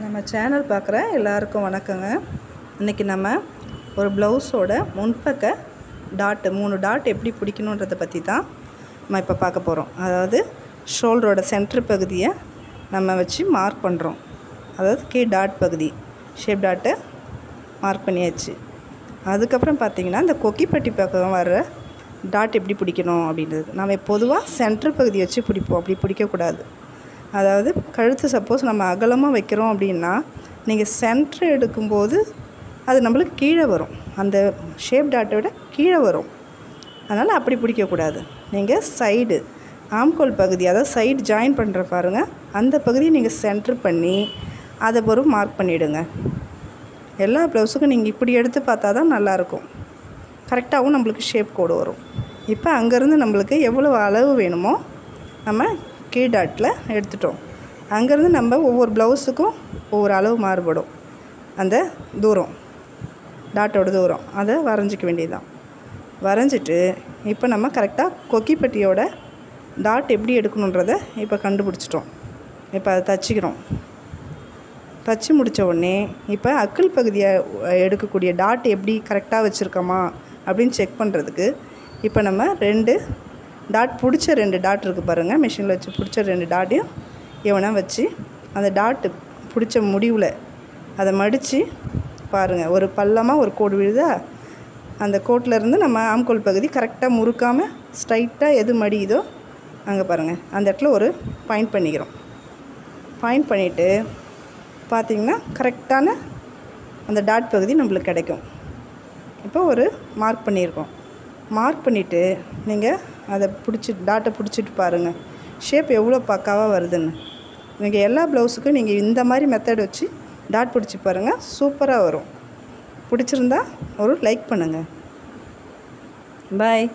நம்ம சேனல் பார்க்குற எல்லாருக்கும் வணக்கங்க. இன்றைக்கி நம்ம ஒரு ப்ளவுஸோட முன்பக்க டாட்டு 3 டாட் எப்படி பிடிக்கணுன்றதை பற்றி தான் நம்ம இப்போ பார்க்க போகிறோம். அதாவது ஷோல்டரோட சென்டர் பகுதியை நம்ம வச்சு மார்க் பண்ணுறோம். அதாவது கீ டாட் பகுதி ஷேப் டாட்டை மார்க் பண்ணியாச்சு. அதுக்கப்புறம் பார்த்திங்கன்னா இந்த கொக்கிப்பட்டி பக்கம் வர்ற டாட் எப்படி பிடிக்கணும் அப்படின்றது நம்ம பொதுவாக சென்டர் பகுதி வச்சு பிடிப்போம். அப்படி பிடிக்கக்கூடாது. அதாவது கழுத்து சப்போஸ் நம்ம அகலமாக வைக்கிறோம் அப்படின்னா நீங்கள் சென்டர் எடுக்கும்போது அது நம்மளுக்கு கீழே வரும். அந்த ஷேப் டாட்டை விட கீழே வரும். அதனால் அப்படி பிடிக்கக்கூடாது. நீங்கள் சைடு ஆம்கோல் பகுதி, அதாவது சைடு ஜாயின் பண்ணுற பாருங்கள், அந்த பகுதியை நீங்கள் சென்டர் பண்ணி அதை ஒரு மார்க் பண்ணிவிடுங்க. எல்லா ப்ளவுஸுக்கும் நீங்கள் இப்படி எடுத்து பார்த்தா தான் நல்லாயிருக்கும். கரெக்டாகவும் நம்மளுக்கு ஷேப் கோடு வரும். இப்போ அங்கேருந்து நம்மளுக்கு எவ்வளோ அளவு வேணுமோ நம்ம கீ டாட்டில் எடுத்துட்டோம். அங்கேருந்து நம்ம ஒவ்வொரு ப்ளவுஸுக்கும் ஒவ்வொரு அளவு மாறுபடும். அந்த தூரம் டாட்டோட தூரம் அதை வரைஞ்சிக்க வேண்டியதுதான். வரைஞ்சிட்டு இப்போ நம்ம கரெக்டாக கொக்கிப்பட்டியோட டாட் எப்படி எடுக்கணுன்றதை இப்போ கண்டுபிடிச்சிட்டோம். இப்போ அதை தச்சுக்கிறோம். தச்சு முடித்த உடனே இப்போ அக்கிள் பகுதியை எடுக்கக்கூடிய டாட் எப்படி கரெக்டாக வச்சுருக்கோமா அப்படின்னு செக் பண்ணுறதுக்கு இப்போ நம்ம 2 டாட் பிடிச்ச 2 டாட் இருக்குது பாருங்கள். மிஷினில் வச்சு பிடிச்ச 2 டாட்டையும் எவனா வச்சு அந்த டாட்டு பிடிச்ச முடிவில் அதை மடித்து பாருங்கள், ஒரு பள்ளமாக ஒரு கோடு விழுதா, அந்த கோட்டிலேருந்து நம்ம ஆம்கோல் பகுதி கரெக்டாக முறுக்காமல் ஸ்ட்ரைட்டாக எது மடியுதோ அங்கே பாருங்கள், அந்த இடத்துல ஒரு பாயிண்ட் பண்ணிக்கிறோம். பாயிண்ட் பண்ணிவிட்டு பார்த்திங்கன்னா கரெக்டான அந்த டாட் பகுதி நம்மளுக்கு கிடைக்கும். இப்போ ஒரு மார்க் பண்ணியிருக்கோம். மார்க் பண்ணிவிட்டு நீங்கள் அதை டாட்டை பிடிச்சிட்டு பாருங்கள் ஷேப் எவ்வளோ பக்காவாக வருதுன்னு. நீங்கள் எல்லா ப்ளவுஸுக்கும் நீங்கள் இந்த மாதிரி மெத்தட் வச்சு டாட் பிடிச்சி பாருங்கள், சூப்பராக வரும். பிடிச்சிருந்தா ஒரு லைக் பண்ணுங்கள். பாய்.